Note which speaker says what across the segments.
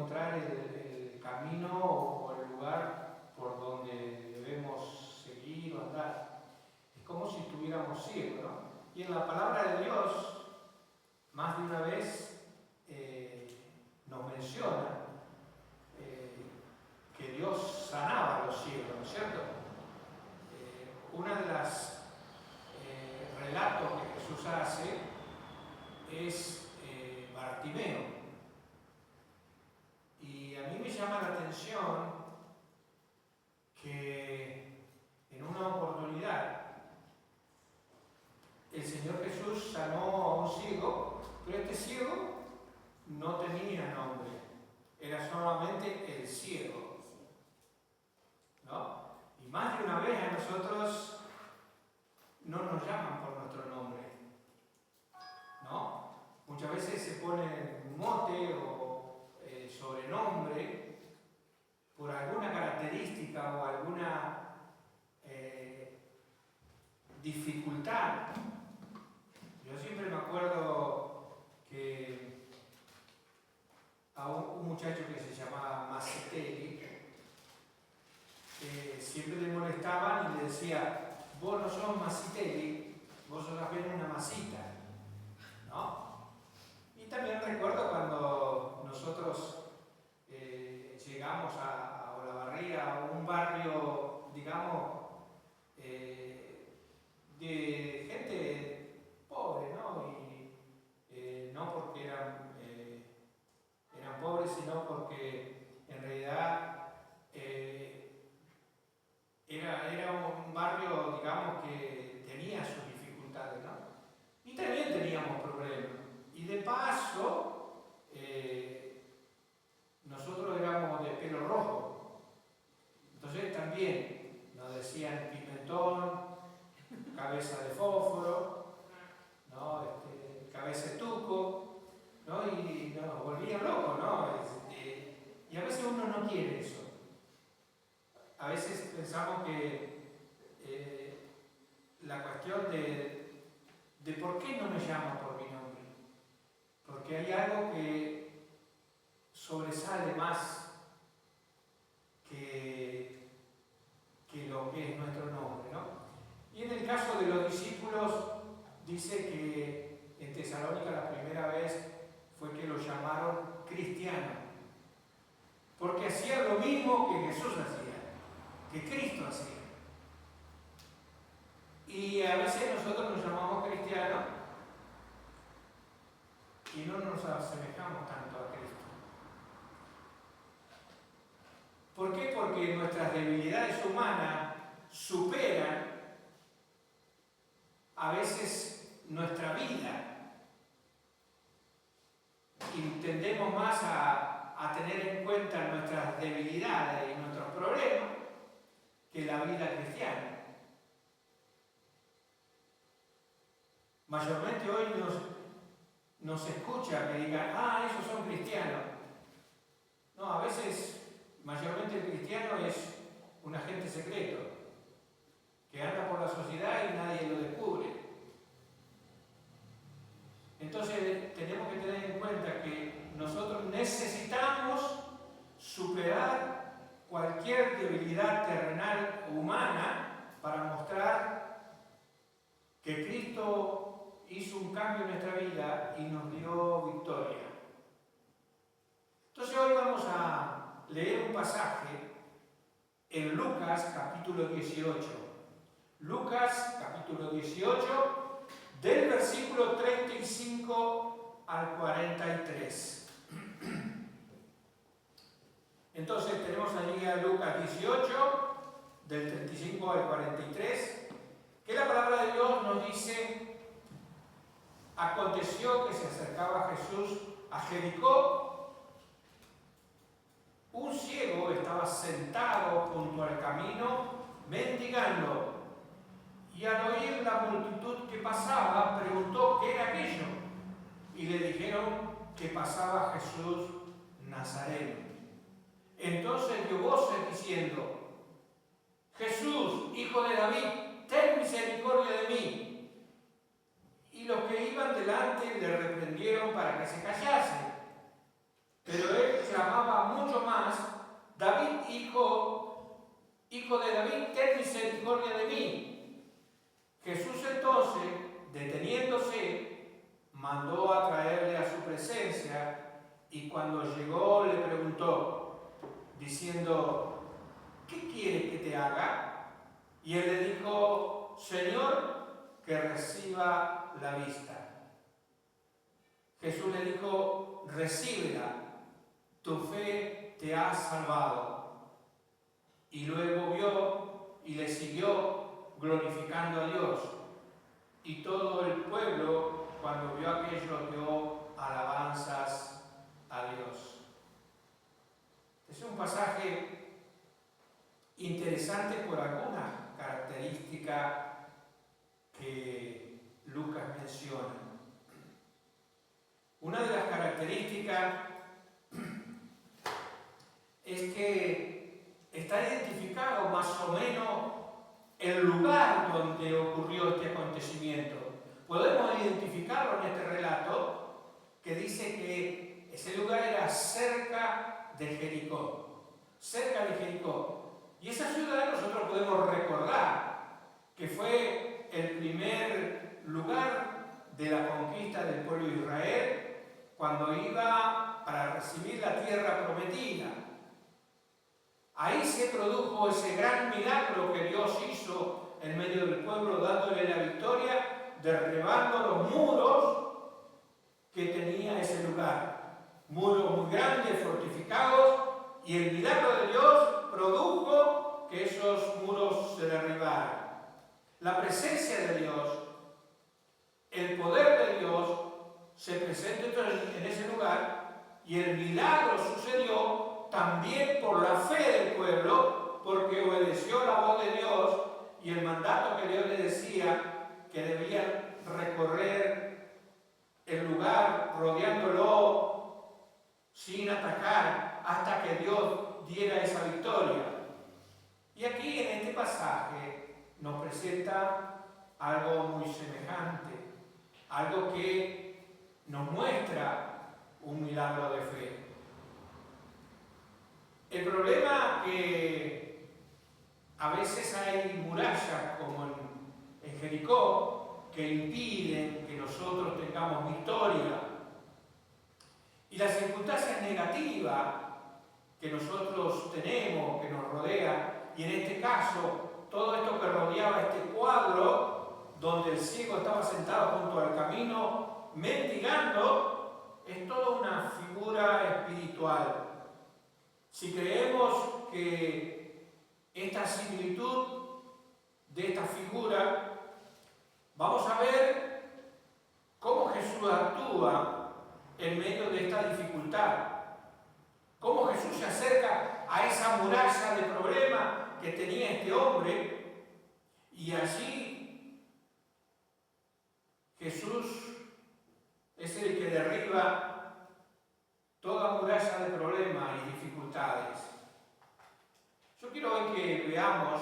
Speaker 1: mostrar el camino o el lugar por donde debemos seguir o andar. Es como si estuviéramos ciegos, ¿no? Y en la palabra de Dios, más de una vez nos menciona que Dios sanaba a los ciegos, ¿no es cierto? Una de las relatos que Jesús hace es Bartimeo. Y a mí me llama la atención que en una oportunidad el Señor Jesús sanó a un ciego, pero este ciego no tenía nombre, era solamente el ciego, ¿no? Y más de una vez a nosotros no nos llaman por nuestro nombre, ¿no? Muchas veces se pone un mote o sobrenombre por alguna característica o alguna dificultad. Yo siempre me acuerdo que a un muchacho que se llamaba Macetelli, siempre le molestaban y le decía: vos no sos Macetelli, vos sos apenas una masita, ¿no? Y también recuerdo cuando nosotros llegamos a Olavarría, a un barrio, digamos, de gente pobre, ¿no? Y no porque eran pobres, sino porque en realidad era un barrio, digamos, que tenía sus dificultades, ¿no? Y también teníamos problemas. Y de paso, nosotros éramos de pelo rojo. Entonces también nos decían pimentón, cabeza de fósforo, ¿no? Cabeza de tuco, ¿no? Y nos volvían locos, ¿no? Y a veces uno no quiere eso. A veces pensamos que la cuestión de por qué no me llaman por mi nombre, porque hay algo que sobresale más que lo que es nuestro nombre, ¿no? Y en el caso de los discípulos, dice que en Tesalónica la primera vez fue que lo llamaron cristiano, porque hacía lo mismo que Jesús hacía, que Cristo hacía. Y a veces nosotros nos llamamos cristianos y no nos asemejamos tanto a Cristo. ¿Por qué? Porque nuestras debilidades humanas superan a veces nuestra vida y tendemos más a tener en cuenta nuestras debilidades y nuestros problemas que la vida cristiana. Mayormente hoy nos escucha que digan: esos son cristianos. No, a veces, mayormente el cristiano es un agente secreto que anda por la sociedad y nadie lo descubre. Entonces tenemos que tener en cuenta que nosotros necesitamos superar cualquier debilidad terrenal o humana para mostrar que Cristo hizo un cambio en nuestra vida y nos dio victoria. Entonces hoy vamos a leer un pasaje en Lucas capítulo 18. Lucas capítulo 18, del versículo 35 al 43. Entonces tenemos allí a Lucas 18, del 35 al 43, que la palabra de Dios nos dice: aconteció que se acercaba Jesús a Jericó. Un ciego estaba sentado junto al camino mendigando, y al oír la multitud que pasaba, preguntó qué era aquello. Y le dijeron que pasaba Jesús Nazareno. Entonces dio voces diciendo: Jesús, hijo de David, ten misericordia de mí. Y los que iban delante le reprendieron para que se callase. Pero él clamaba iglesia, y cuando llegó le preguntó, diciendo, ¿qué quieres que te haga? Y él le dijo, Señor, que reciba la vista. Jesús le dijo, recíbela, tu fe te ha salvado. Y luego vio y le siguió glorificando a Dios. Y todo el pueblo, cuando vio aquello, dio alabanzas a Dios. Es un pasaje interesante por alguna característica que Lucas menciona. Una de las características es que está identificado más o menos el lugar donde ocurrió este acontecimiento. Podemos identificarlo en este relato que dice que ese lugar era cerca de Jericó. Cerca de Jericó. Y esa ciudad nosotros podemos recordar que fue el primer lugar de la conquista del pueblo de Israel cuando iba para recibir la tierra prometida. Ahí se produjo ese gran milagro que Dios hizo en medio del pueblo, dándole la victoria, derribando los muros que tenía ese lugar. Muros muy grandes, fortificados, y el milagro de Dios produjo que esos muros se derribaran. La presencia de Dios, el poder de Dios, se presenta entonces en ese lugar, y el milagro sucedió también por la fe del pueblo, porque obedeció la voz de Dios y el mandato que Dios le decía que debían recorrer el lugar rodeándolo sin atacar hasta que Dios diera esa victoria. Y aquí en este pasaje nos presenta algo muy semejante, algo que nos muestra un milagro de fe. El problema que a veces hay murallas como en Jericó que impiden que nosotros tengamos victoria, y las circunstancias negativas que nosotros tenemos, que nos rodea, y en este caso todo esto que rodeaba este cuadro donde el ciego estaba sentado junto al camino mendigando, es toda una figura espiritual. Si creemos que esta similitud de esta figura, vamos a ver cómo Jesús actúa en medio de esta dificultad. Cómo Jesús se acerca a esa muralla de problema que tenía este hombre, y allí Jesús es el que derriba toda muralla de problemas y dificultades. Yo quiero hoy que veamos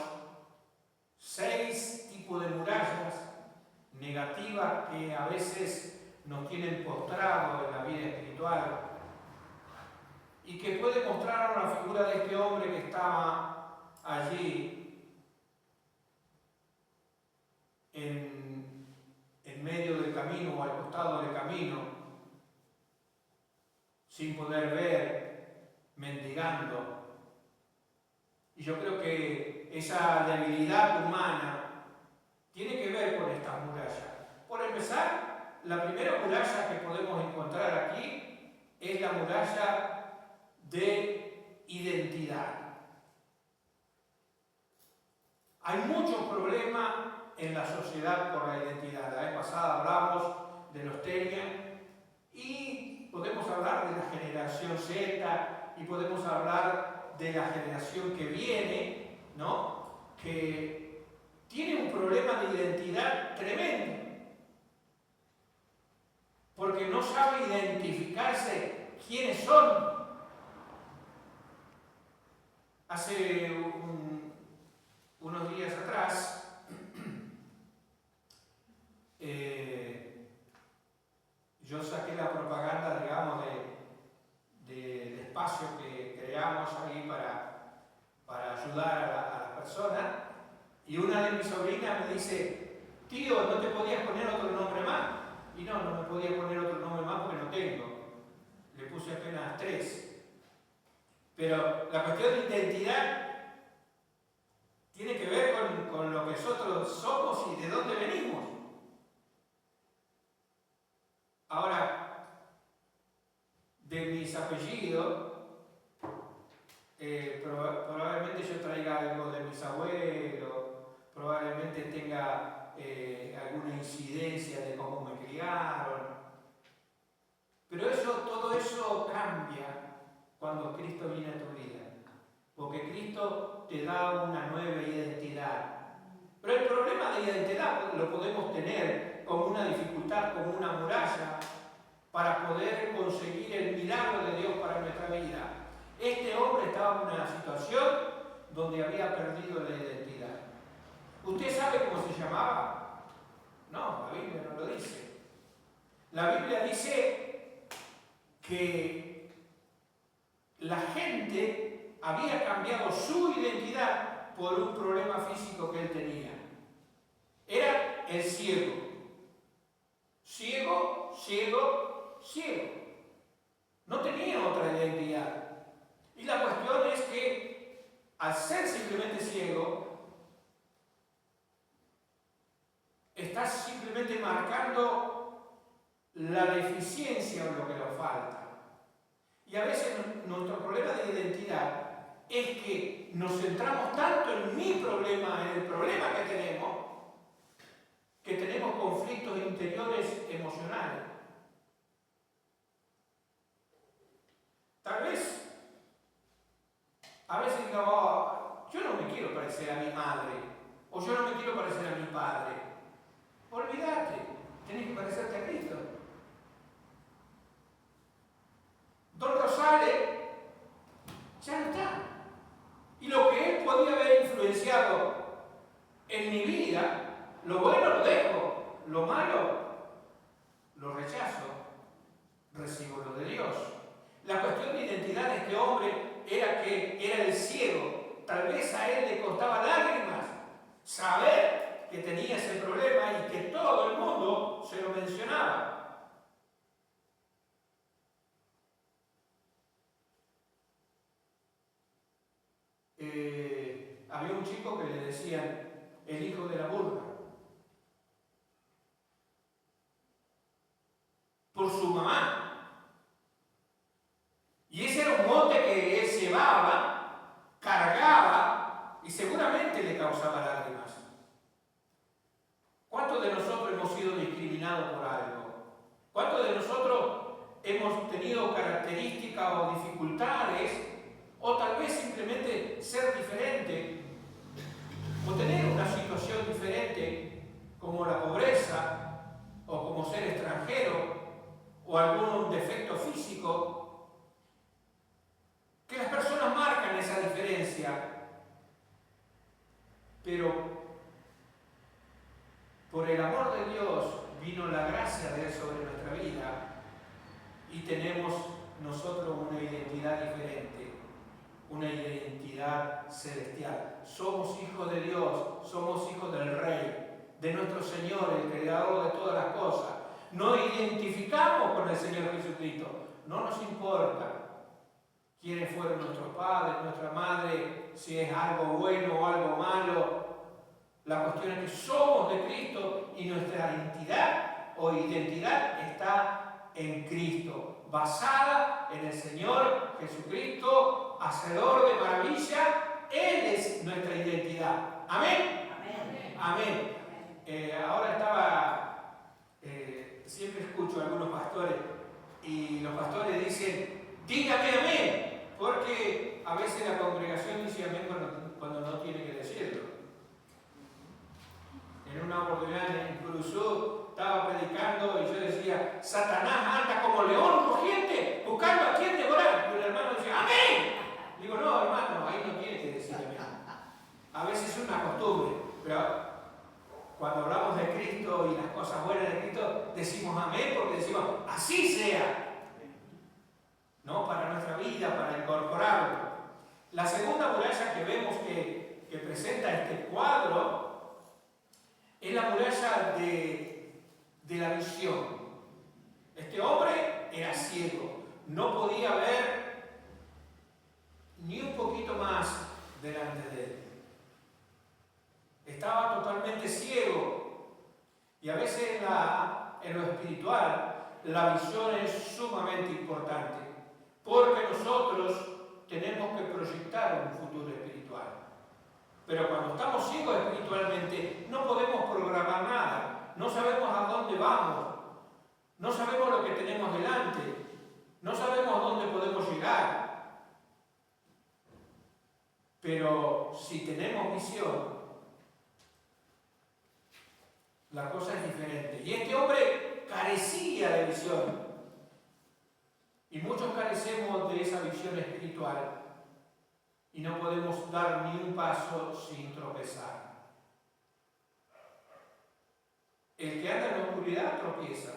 Speaker 1: 6 tipos de murallas negativas que a veces nos tienen postrados en la vida espiritual y que puede mostrar la figura de este hombre que estaba allí en medio del camino o al costado del camino, sin poder ver, mendigando. Y yo creo que esa debilidad humana tiene que ver con estas murallas. Por empezar, la primera muralla que podemos encontrar aquí es la muralla de identidad. Hay muchos problemas en la sociedad por la identidad. La vez pasada hablamos de los Terian y podemos hablar de la generación Z y podemos hablar de la generación que viene, ¿no? Que tiene un problema de identidad tremendo, porque no sabe identificarse quiénes son. Hace unos días atrás, yo saqué la propaganda, digamos, del espacio que creamos ahí para ayudar a las personas, y una de mis sobrinas me dice: tío, ¿no te podías poner otro nombre más? Y no me podía poner otro nombre más porque no tengo. unas 3. Pero la cuestión de identidad tiene que ver con lo que nosotros somos y de dónde venimos. Ahora, de mis apellidos, probablemente yo traiga algo de mis abuelos, probablemente tenga alguna incidencia de cómo me criaron. Pero todo eso cambia cuando Cristo viene a tu vida. Porque Cristo te da una nueva identidad. Pero el problema de identidad lo podemos tener como una dificultad, como una muralla, para poder conseguir el milagro de Dios para nuestra vida. Este hombre estaba en una situación donde había perdido la identidad. ¿Usted sabe cómo se llamaba? No, la Biblia no lo dice. La Biblia dice que la gente había cambiado su identidad por un problema físico que él tenía. Era el ciego. Ciego, ciego, ciego. No tenía otra identidad. Y la cuestión es que al ser simplemente ciego, estás simplemente marcando la deficiencia o lo que nos falta. Y a veces nuestro problema de identidad es que nos centramos tanto en mi problema, en el problema que tenemos conflictos interiores emocionales. Tal vez, a veces digo, oh, yo no me quiero parecer a mi madre, o yo no me quiero parecer a mi padre. Olvídate, tenés que parecerte a Cristo. Don Rosales ya no está. Y lo que él podía haber influenciado en mi vida, lo bueno lo dejo, lo malo lo rechazo, recibo lo de Dios. La cuestión de identidad de este hombre era que era el ciego. Tal vez a él le costaba lágrimas saber que tenía ese problema y que todo el mundo se lo mencionaba. Había un chico que le decían el hijo de la burra. Por su mamá. Y ese era un mote que él llevaba, cargaba y seguramente le causaba lágrimas. ¿Cuántos de nosotros hemos sido discriminados por algo? ¿Cuántos de nosotros hemos tenido características o dificultades, o tal vez simplemente ser diferente, o tener una situación diferente, como la pobreza, o como ser extranjero, o algún defecto físico, que las personas marcan esa diferencia, pero por el amor de Dios vino la gracia de Él sobre nuestra vida y tenemos nosotros una identidad diferente, una identidad celestial. Somos hijos de Dios, somos hijos del Rey, de nuestro Señor, el Creador de todas las cosas. Nos identificamos con el Señor Jesucristo, no nos importa quiénes fueron nuestros padres, nuestra madre, si es algo bueno o algo malo. La cuestión es que somos de Cristo y nuestra identidad o identidad está en Cristo, basada en el Señor Jesucristo, hacedor de maravilla. Él es nuestra identidad. ¿Amén? Amén. Amén. Ahora siempre escucho a algunos pastores y los pastores dicen, dígame amén, porque a veces la congregación dice amén cuando no tiene que decirlo. En una oportunidad en Curuzú estaba predicando y yo decía, Satanás anda como león rugiente buscando a quien devorar. Y el hermano decía, ¡amén! Digo, no, hermano, ahí no tiene que decir amén. A veces es una costumbre, pero cuando hablamos de Cristo y las cosas buenas de Cristo, decimos amén porque decimos, así sea. ¿No? Para nuestra vida, para incorporarlo. La segunda muralla que vemos que presenta este cuadro es la muralla de la visión. Este hombre era ciego, no podía ver ni un poquito más delante de él. Estaba totalmente ciego. Y a veces en lo espiritual la visión es sumamente importante, porque nosotros tenemos que proyectar un futuro espiritual. Pero cuando estamos ciegos espiritualmente, no podemos programar nada, no sabemos a dónde vamos, no sabemos lo que tenemos delante, no sabemos a dónde podemos llegar. Pero si tenemos visión, la cosa es diferente. Y este hombre carecía de visión. Y muchos carecemos de esa visión espiritual. Y no podemos dar ni un paso sin tropezar. El que anda en la oscuridad tropieza.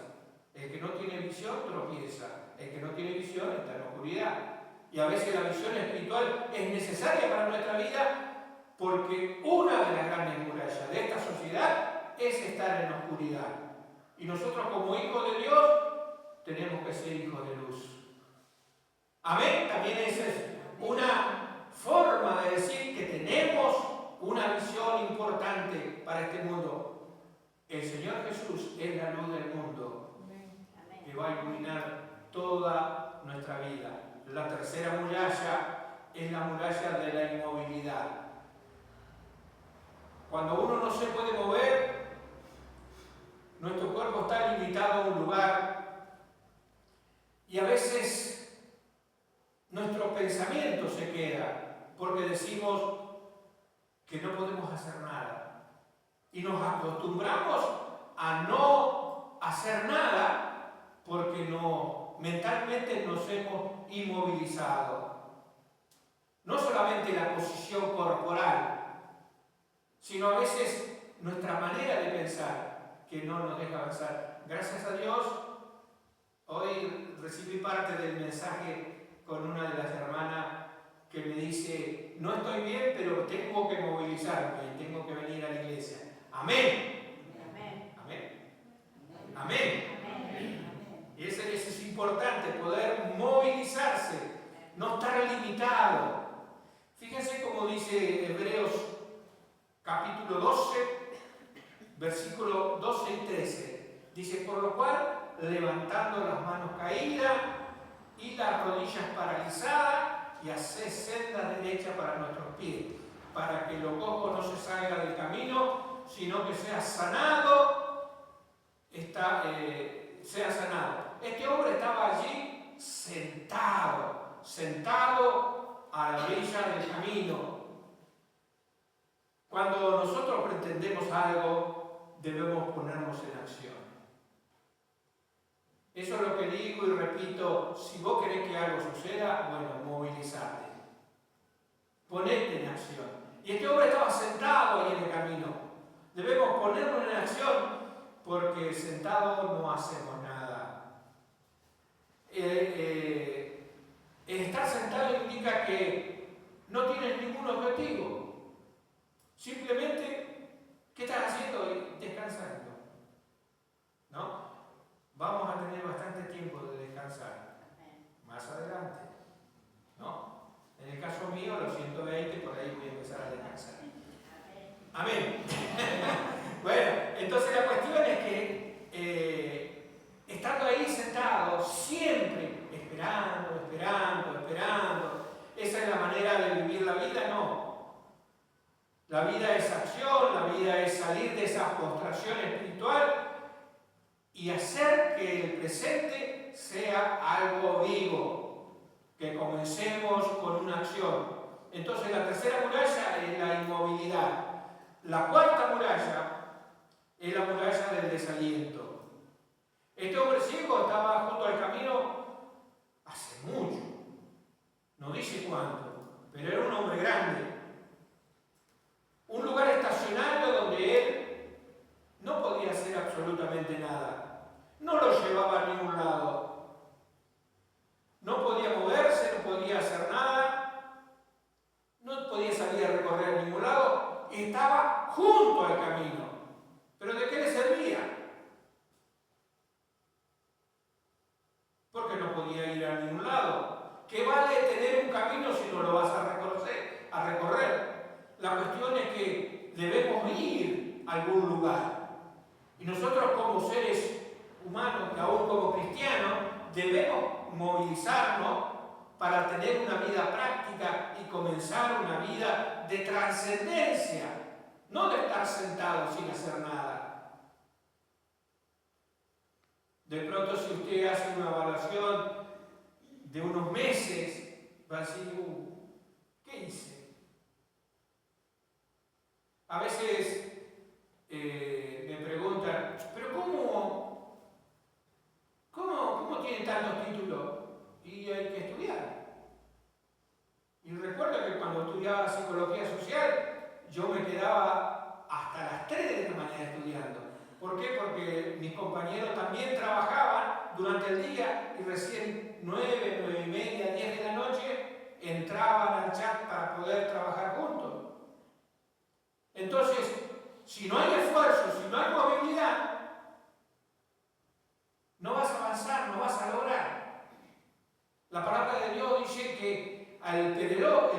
Speaker 1: El que no tiene visión tropieza. El que no tiene visión está en la oscuridad. Y a veces la visión espiritual es necesaria para nuestra vida, porque una de las grandes murallas de esta sociedad es estar en la oscuridad. Y nosotros como hijos de Dios tenemos que ser hijos de luz. Amén. También esa es una forma de decir que tenemos una visión importante para este mundo. El Señor Jesús es la luz del mundo, que va a iluminar toda nuestra vida. La tercera muralla es la muralla de la inmovilidad. Cuando uno no se puede mover, nuestro cuerpo está limitado a un lugar y a veces nuestro pensamiento se queda porque decimos que no podemos hacer nada y nos acostumbramos a no hacer nada porque mentalmente nos hemos inmovilizado. No solamente la posición corporal, sino a veces nuestra manera de pensar que no nos deja avanzar. Gracias a Dios, hoy recibí parte del mensaje con una de las hermanas que me dice, no estoy bien, pero tengo que movilizarme y tengo que venir a la iglesia. Amén. Amén. Amén. Amén. Y eso es importante, poder movilizarse, no estar limitado. Fíjense cómo dice Hebreos capítulo 12, versículos 12 y 13. Dice, por lo cual, levantando las manos caídas y las rodillas paralizadas, y haced senda derecha para nuestros pies, para que lo cojo no se salga del camino, sino que sea sanado, sea sanado. Este hombre estaba allí sentado a la orilla del camino. Cuando nosotros pretendemos algo, debemos ponernos en acción. Eso es lo que digo y repito, si vos querés que algo suceda, bueno, movilizate. Ponete en acción. Y este hombre estaba sentado ahí en el camino. Debemos ponernos en acción porque sentado no hacemos nada. Estar sentado indica que no tienes ningún objetivo. Simplemente, ¿qué estás haciendo hoy? Descansando. ¿No? Vamos a tener bastante tiempo de descansar. Más adelante. ¿No? En el caso mío, a los 120, por ahí voy a empezar a descansar. Amén. Bueno, entonces la cuestión es que estando ahí sentado, siempre esperando, esa es la manera de vivir la vida, no. La vida es acción, la vida es salir de esa postración espiritual y hacer que el presente sea algo vivo, que comencemos con una acción. Entonces la tercera muralla es la inmovilidad. La cuarta muralla es la muralla del desaliento. Este hombre ciego estaba junto al camino hace mucho, no dice cuánto, pero era un hombre grande. Un lugar estacionario donde él no podía hacer absolutamente nada. No lo llevaba a ningún lado. No podía moverse, no podía hacer nada. No podía salir a recorrer a ningún lado. Estaba junto al camino. ¿Pero de qué le servía? Porque no podía ir a ningún lado. lado. ¿Qué vale tener un camino si no lo vas a recorrer? La cuestión es que debemos ir a algún lugar. Y nosotros como seres humanos, y aún como cristianos, debemos movilizarnos para tener una vida práctica y comenzar una vida de trascendencia, no de estar sentado sin hacer nada. De pronto, si usted hace una evaluación de unos meses, va a decir, ¿qué hice? A veces me preguntan, ¿pero cómo tienen tantos títulos? Y hay que estudiar. Y recuerdo que cuando estudiaba psicología social, yo me quedaba hasta las 3 de la mañana estudiando. ¿Por qué? Porque mis compañeros también trabajaban durante el día y recién 9, 9 y media, 10 de la noche entraban al chat para poder trabajar juntos. Entonces, si no hay esfuerzo, si no hay movilidad, no vas a avanzar, no vas a lograr. La palabra de Dios dice que el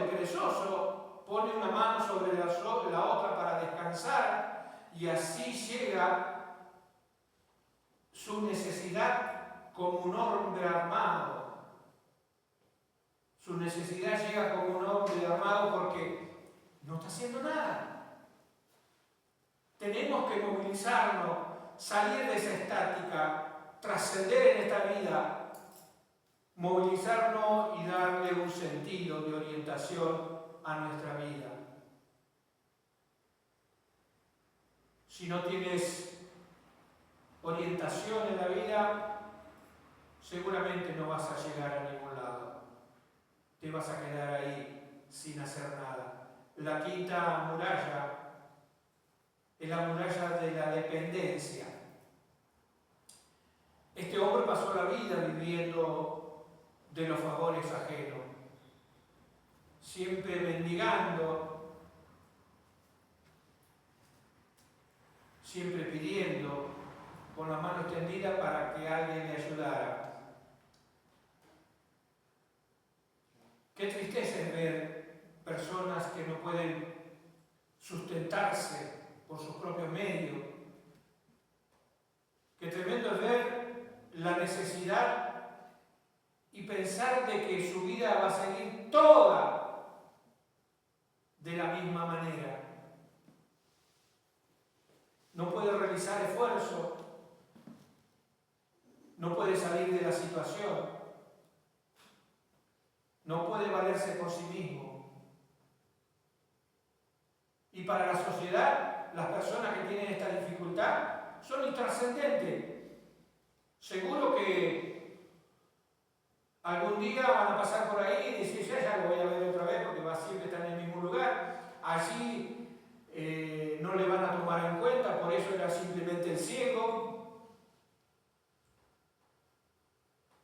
Speaker 1: perezoso pone una mano sobre la otra para descansar y así llega su necesidad como un hombre armado. Su necesidad llega como un hombre armado porque no está haciendo nada. Tenemos que movilizarnos, salir de esa estática, trascender en esta vida, movilizarnos y darle un sentido de orientación a nuestra vida. Si no tienes orientación en la vida, seguramente no vas a llegar a ningún lado. Te vas a quedar ahí sin hacer nada. La quinta muralla es la muralla de la dependencia. Este hombre pasó la vida viviendo de los favores ajenos, siempre mendigando, siempre pidiendo con la mano extendida para que alguien le ayudara. Qué tristeza es ver personas que no pueden sustentarse por sus propios medios. Qué tremendo es ver la necesidad y pensar de que su vida va a seguir toda de la misma manera. No puede realizar esfuerzo, no puede salir de la situación, no puede valerse por sí mismo. Y para la sociedad, las personas que tienen esta dificultad son intrascendentes. Seguro que algún día van a pasar por ahí y decir, ya lo voy a ver otra vez porque va siempre estar en el mismo lugar. Allí no le van a tomar en cuenta, por eso era simplemente el ciego.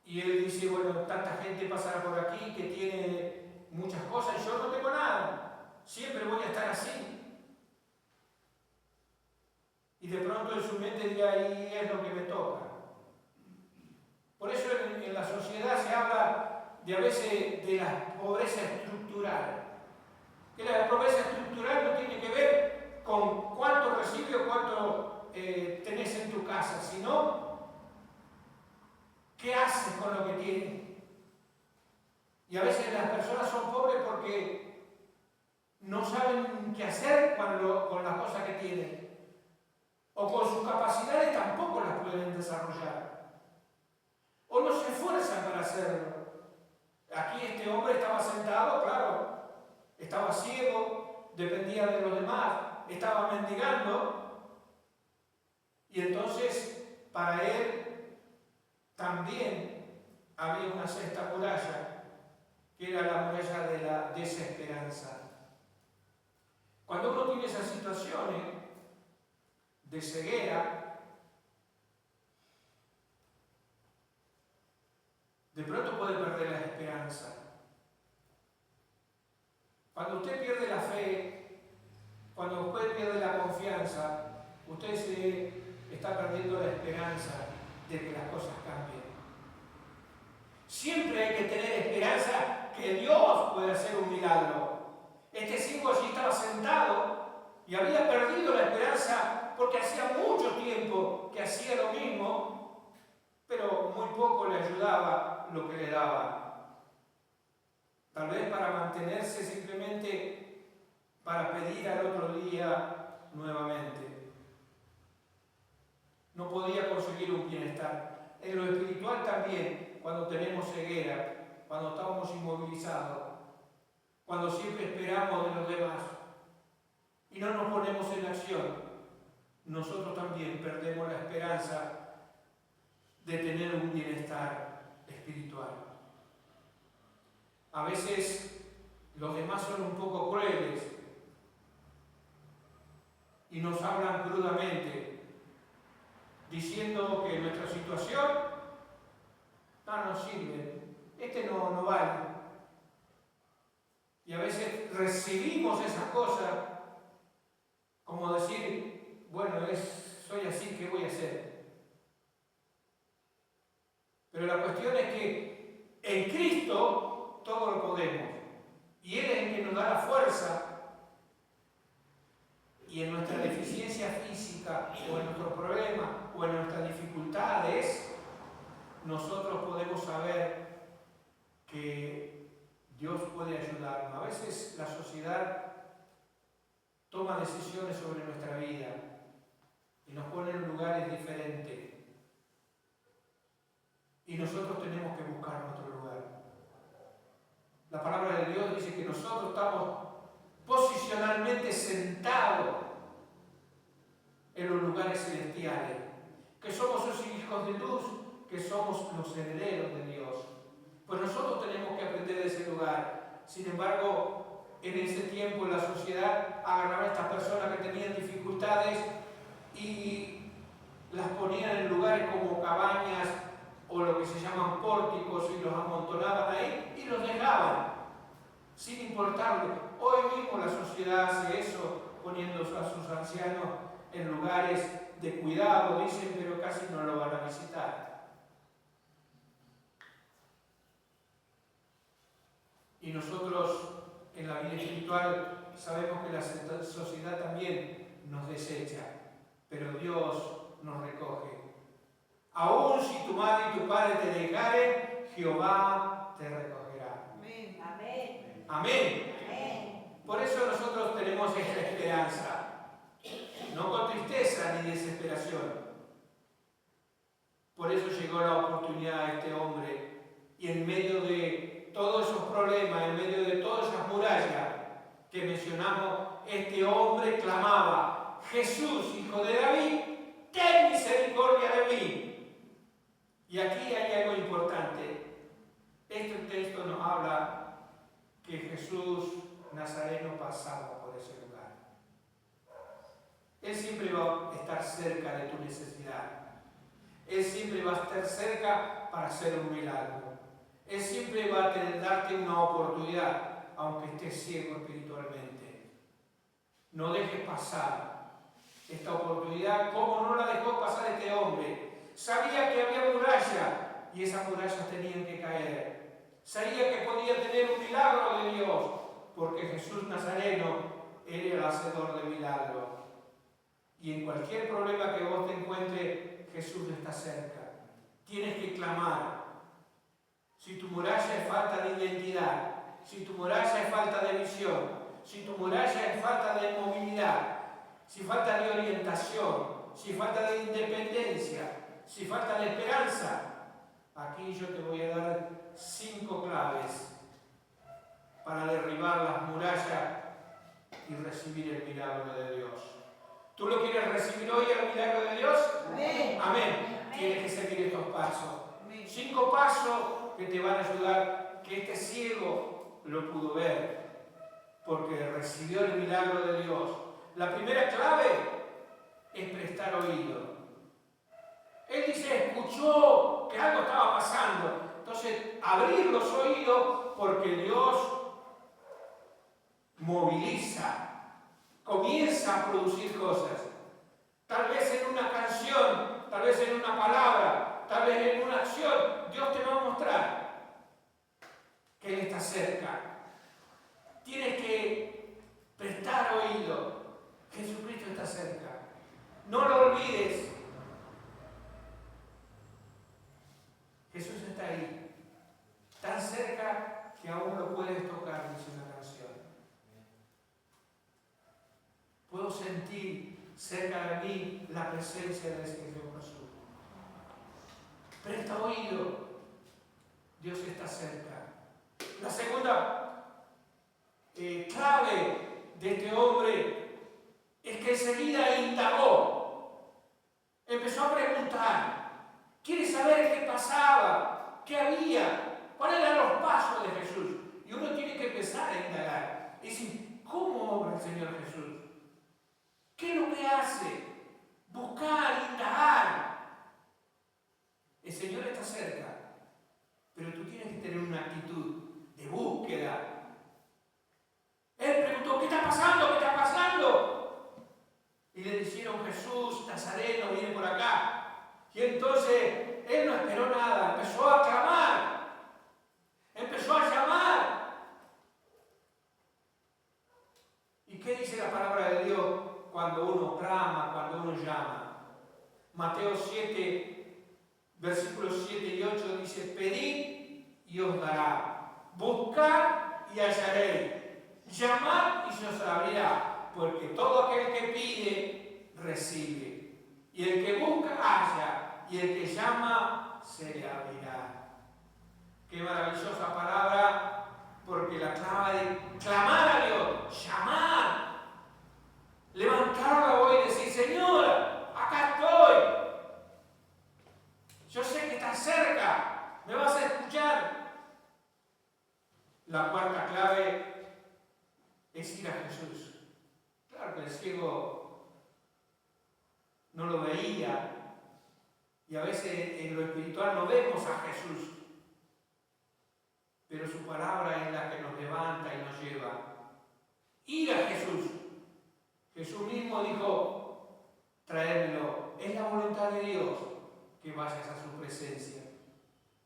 Speaker 1: Y él dice, bueno, tanta gente pasará por aquí que tiene muchas cosas y yo no tengo nada. Siempre voy a estar así. Y de pronto en su mente diga, ahí es lo que me toca. Por eso en la sociedad se habla de a veces de la pobreza estructural. Que la pobreza estructural no tiene que ver con cuánto recibes o cuánto tenés en tu casa, sino qué haces con lo que tienes. Y a veces las personas son pobres porque no saben qué hacer con las cosas que tienen. O con sus capacidades tampoco las pueden desarrollar. O no se esfuerzan para hacerlo. Aquí este hombre estaba sentado, claro, estaba ciego, dependía de los demás, estaba mendigando. Y entonces, para él también había una sexta muralla, que era la muralla de la desesperanza. Cuando uno tiene esas situaciones de ceguera, de pronto puede perder la esperanza. Cuando usted pierde la fe, cuando usted pierde la confianza, usted se está perdiendo la esperanza de que las cosas cambien. Siempre hay que tener esperanza que Dios puede hacer un milagro. Este ciego allí estaba sentado y había perdido la esperanza porque hacía mucho tiempo que hacía lo mismo, pero muy poco le ayudaba lo que le daba. Tal vez para mantenerse, simplemente para pedir al otro día nuevamente. No podía conseguir un bienestar. En lo espiritual también, cuando tenemos ceguera, cuando estamos inmovilizados, cuando siempre esperamos de los demás y no nos ponemos en acción, nosotros también perdemos la esperanza de tener un bienestar espiritual. A veces los demás son un poco crueles y nos hablan crudamente, diciendo que nuestra situación no nos sirve, no vale. Y a veces recibimos esas cosas como decir, bueno, soy así, ¿qué voy a hacer? Pero la cuestión es que en Cristo todo lo podemos. Y Él es el que nos da la fuerza. Y en nuestra deficiencia física, o en nuestro problema, o en nuestras dificultades, nosotros podemos saber que Dios puede ayudarnos. A veces la sociedad toma decisiones sobre nuestra vida y nos pone en lugares diferentes. Y nosotros tenemos que buscar nuestro lugar. La palabra de Dios dice que nosotros estamos posicionalmente sentados en los lugares celestiales, que somos sus hijos de luz, que somos los herederos de Dios. Pues nosotros tenemos que aprender de ese lugar. Sin embargo, en ese tiempo la sociedad agarraba a estas personas que tenían dificultades y las ponían en lugares como cabañas o lo que se llaman pórticos y los amontonaban ahí y los dejaban sin importarle. Hoy mismo la sociedad hace eso, poniendo a sus ancianos en lugares de cuidado, dicen, pero casi no lo van a visitar. Y nosotros en la vida espiritual sabemos que la sociedad también nos desecha, pero Dios nos recoge. Aún si tu madre y tu padre te dejaren, Jehová te recogerá.
Speaker 2: Amén. Amén.
Speaker 1: Amén.
Speaker 2: Amén.
Speaker 1: Por eso nosotros tenemos esta esperanza, no con tristeza ni desesperación. Por eso llegó la oportunidad a este hombre y en medio de todos esos problemas, en medio de todas esas murallas que mencionamos, este hombre clamaba: Jesús, hijo de David, ten misericordia de mí. Y aquí hay algo importante. Este texto nos habla que Jesús Nazareno pasaba por ese lugar. Él siempre va a estar cerca de tu necesidad. Él siempre va a estar cerca para hacer un milagro. Él siempre va a darte una oportunidad, aunque estés ciego espiritualmente. No dejes pasar esta oportunidad como no la dejó pasar este hombre. Sabía que había muralla y esas murallas tenían que caer. Sabía que podía tener un milagro de Dios, porque Jesús Nazareno era el hacedor de milagros. Y en cualquier problema que vos te encuentres, Jesús está cerca. Tienes que clamar. Si tu muralla es falta de identidad, si tu muralla es falta de visión, si tu muralla es falta de movilidad, si falta de orientación, si falta de independencia, si falta de esperanza, aquí yo te voy a dar 5 claves para derribar las murallas y recibir el milagro de Dios. ¿Tú lo quieres recibir hoy, el milagro de Dios?
Speaker 2: Amén.
Speaker 1: Amén. Tienes que seguir estos pasos.
Speaker 2: Amén.
Speaker 1: 5 pasos que te van a ayudar, que este ciego lo pudo ver, porque recibió el milagro de Dios. La primera clave es prestar oído. Él dice, escuchó que algo estaba pasando. Entonces, abrir los oídos, porque Dios moviliza, comienza a producir cosas. Tal vez en una canción, tal vez en una palabra, tal vez en una acción, Dios te va a mostrar. está cerca. Tienes que prestar oído. Jesucristo está cerca. No lo olvides. Jesús está ahí. Tan cerca que aún lo puedes tocar, dice una canción. Puedo sentir cerca de mí la presencia del Señor Jesús. Presta oído. Dios está cerca. La segunda clave de este hombre es que enseguida indagó. Empezó a preguntar. Quiere saber qué pasaba, qué había, cuáles eran los pasos de Jesús. Y uno tiene que empezar a indagar. Y decir, ¿cómo obra el Señor Jesús? ¿Qué es lo que hace? Buscar, indagar. El Señor está cerca. Pero tú tienes que tener una actitud de búsqueda. Él preguntó, ¿qué está pasando? ¿Qué está pasando? Y le dijeron, Jesús Nazareno viene por acá. Y entonces él no esperó nada, empezó a clamar, empezó a llamar. ¿Y qué dice la palabra de Dios cuando uno clama, cuando uno llama? Mateo 7, versículos 7 y 8 dice, pedid y os dará, buscad y hallaréis, llamad y se os abrirá, porque todo aquel que pide, recibe, y el que busca, halla, y el que llama, se le abrirá. Qué maravillosa palabra, porque la clave de clamar a Dios, llamar, levantar la voz y decir, Señor, acá estoy. Yo sé que estás cerca, me vas a escuchar. La cuarta clave es ir a Jesús. Claro que el ciego no lo veía, y a veces en lo espiritual no vemos a Jesús, pero su palabra es la que nos levanta y nos lleva. Ir a Jesús. Jesús mismo dijo, traérmelo. Es la voluntad de Dios que vayas a su presencia.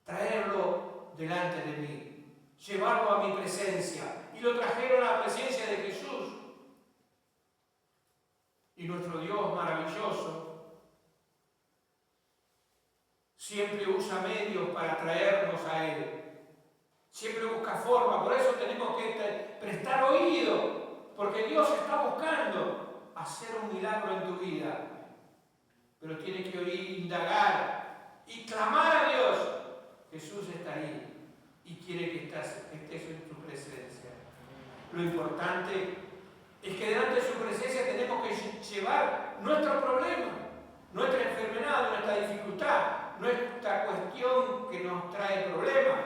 Speaker 1: Traerlo delante de mí. Llevarlo a mi presencia. Y lo trajeron a la presencia de Jesús. Y nuestro Dios maravilloso siempre usa medios para traernos a Él. Siempre busca forma. Por eso tenemos que prestar oído. Porque Dios está buscando hacer un milagro en tu vida. Pero tienes que oír, indagar y clamar a Dios. Jesús está ahí y quiere que estés en su presencia. Lo importante es que delante de su presencia tenemos que llevar nuestro problema, nuestra enfermedad, nuestra dificultad, nuestra cuestión que nos trae problemas.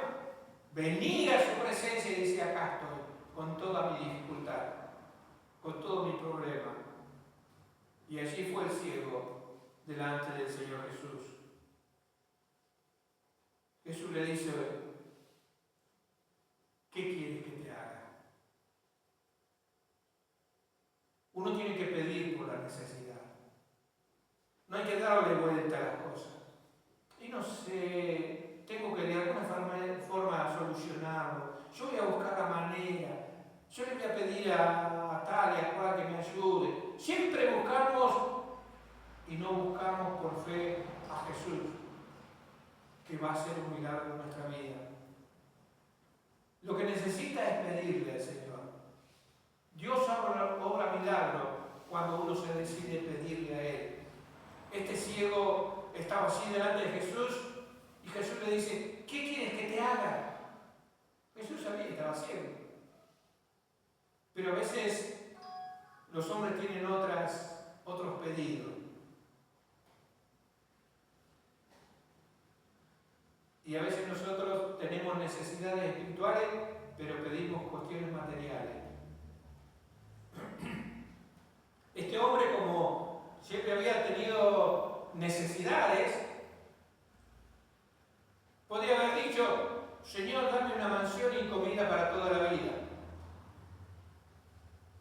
Speaker 1: Venir a su presencia y decir, acá estoy, con toda mi dificultad, con todo mi problema. Y allí fue el ciego delante del Señor Jesús. Jesús le dice, ¿qué quieres que te haga? Uno tiene que pedir por la necesidad. No hay que darle vuelta a las cosas. Y no sé, tengo que de alguna forma solucionarlo. Yo voy a buscar la manera. Yo le voy a pedir a tal y a cual que me ayude. Siempre buscamos y no buscamos por fe a Jesús, que va a hacer un milagro en nuestra vida. Lo que necesita es pedirle al Señor. Dios obra milagro cuando uno se decide pedirle a Él. Este ciego estaba así delante de Jesús y Jesús le dice, ¿qué quieres que te haga? Jesús sabía que estaba ciego. Pero a veces los hombres tienen otros pedidos. Y a veces nosotros tenemos necesidades espirituales, pero pedimos cuestiones materiales. Este hombre, como siempre había tenido necesidades, podría haber dicho, Señor, dame una mansión y comida para toda la vida.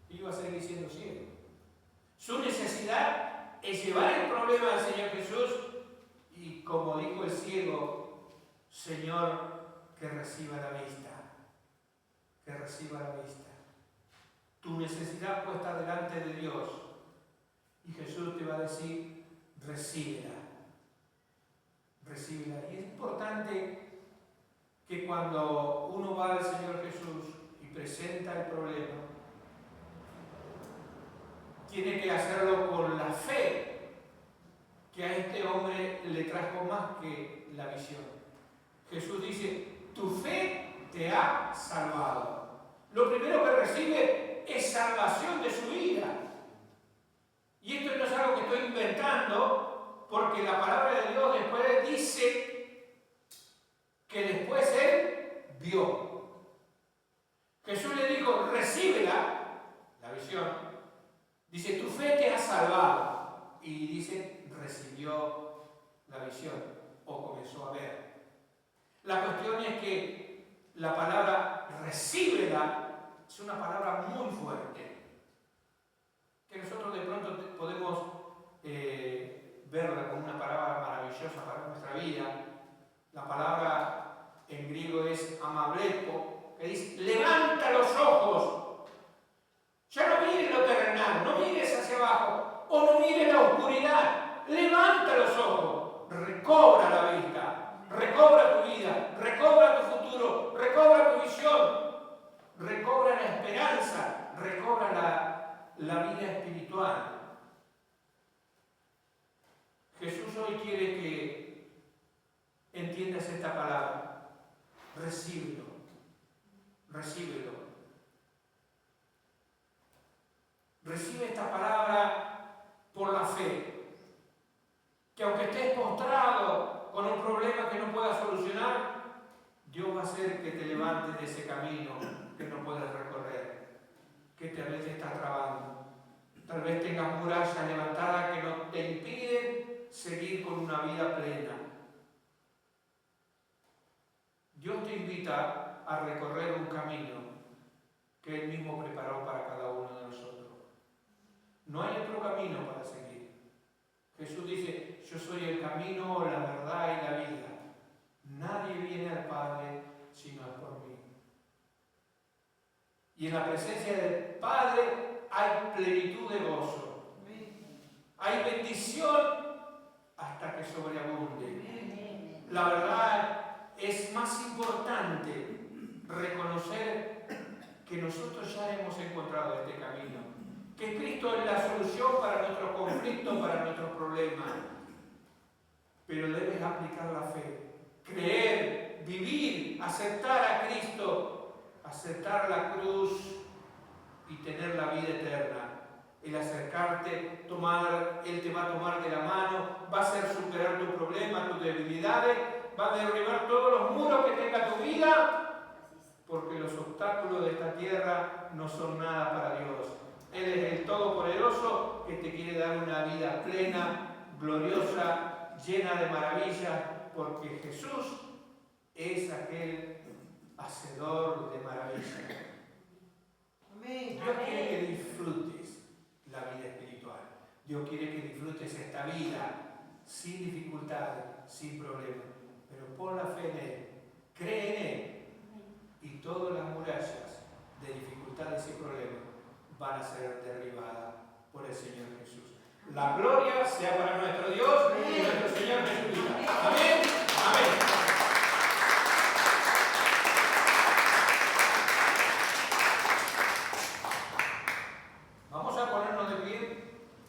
Speaker 1: Y iba a seguir siendo ciego. Su necesidad es llevar el problema al Señor Jesús y, como dijo el ciego, Señor, que reciba la vista. reciba la vista. Tu necesidad puesta delante de Dios. Y Jesús te va a decir, recíbela. Recíbela. Y es importante que cuando uno va al Señor Jesús y presenta el problema, tiene que hacerlo con la fe que a este hombre le trajo más que la visión. Jesús dice, tu fe te ha salvado. Lo primero que recibe es salvación de su vida. Y esto no es algo que estoy inventando, porque la palabra de Dios después dice que después él vio. Jesús le dijo, recíbela, la visión. Dice, tu fe te ha salvado. Y dice, recibió la visión o comenzó a ver. La cuestión es que la palabra recíbela es una palabra muy fuerte, que nosotros de pronto podemos verla como una palabra maravillosa para nuestra vida. La palabra en griego es amablepo, que dice, levanta los ojos. Ya no mires lo terrenal, no mires hacia abajo, o no mires la oscuridad. Levanta los ojos, recobra la vista, recobra tu vida, recobra tu futuro, recobra tu visión, recobra la esperanza, recobra la vida espiritual. Jesús hoy quiere que entiendas esta palabra. Recíbelo, recíbelo. Recibe esta palabra por la fe. Que aunque estés postrado con un problema que no puedas solucionar, Dios va a hacer que te levantes de ese camino que no puedes recorrer, que tal vez te está trabando. Tal vez tengas murallas levantadas que no te impiden seguir con una vida plena. Dios te invita a recorrer un camino que Él mismo preparó para cada uno de nosotros. No hay otro camino para seguir. Jesús dice, yo soy el camino, la verdad y la vida. Nadie viene al Padre si no es por mí. Y en la presencia del Padre hay plenitud de gozo. Hay bendición hasta que sobreabunde. La verdad es más importante reconocer que nosotros ya hemos encontrado este camino. Que Cristo es la solución para nuestros conflictos, para nuestros problemas. Pero debes aplicar la fe. Creer, vivir, aceptar a Cristo, aceptar la cruz y tener la vida eterna. El acercarte, Él te va a tomar de la mano, va a hacer superar tu problema, tus debilidades, va a derribar todos los muros que tenga tu vida, porque los obstáculos de esta tierra no son nada para Dios. Él es el Todopoderoso que te quiere dar una vida plena, gloriosa, llena de maravillas, porque Jesús es aquel hacedor de maravillas. Dios quiere que disfrutes la vida espiritual. Dios quiere que disfrutes esta vida sin dificultades, sin problemas. Pero pon la fe en Él, cree en Él, y todas las murallas de dificultades y problemas van a ser derribadas por el Señor Jesús. La gloria sea para nuestro Dios y nuestro Señor Jesucristo. Amén. Amén. Vamos a ponernos de pie,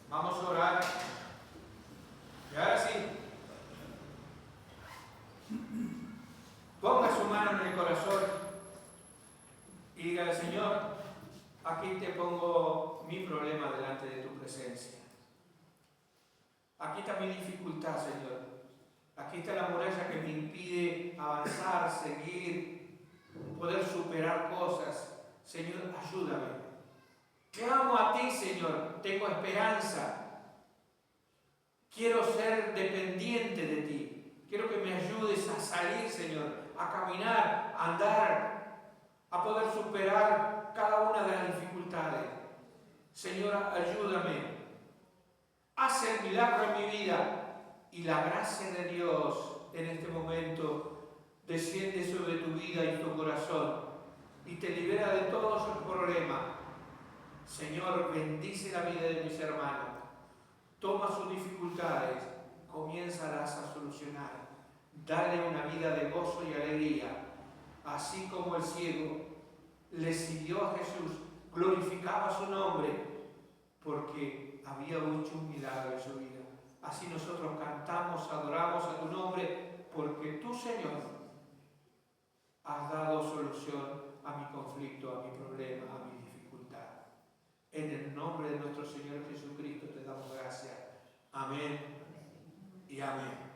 Speaker 1: vamos a orar. Y ahora sí, ponga su mano en el corazón y diga al Señor, aquí te pongo mi problema delante de tu presencia. Aquí está mi dificultad, Señor. Aquí está la muralla que me impide avanzar, seguir, poder superar cosas. Señor, ayúdame. Clamo a ti, Señor. Tengo esperanza. Quiero ser dependiente de ti. Quiero que me ayudes a salir, Señor, a caminar, a andar, a poder superar cada una de las dificultades. Señor, ayúdame. Haz el milagro en mi vida y la gracia de Dios en este momento desciende sobre tu vida y tu corazón. y te libera de todos los problemas. Señor, bendice la vida de mis hermanos. Toma sus dificultades, comiénzalas a solucionar. Dale una vida de gozo y alegría, así como el ciego le siguió a Jesús, glorificaba su nombre, porque había hecho un milagro en su vida. Así nosotros cantamos, adoramos a tu nombre, porque tú, Señor, has dado solución a mi conflicto, a mi problema, a mi dificultad. En el nombre de nuestro Señor Jesucristo te damos gracias. Amén y amén.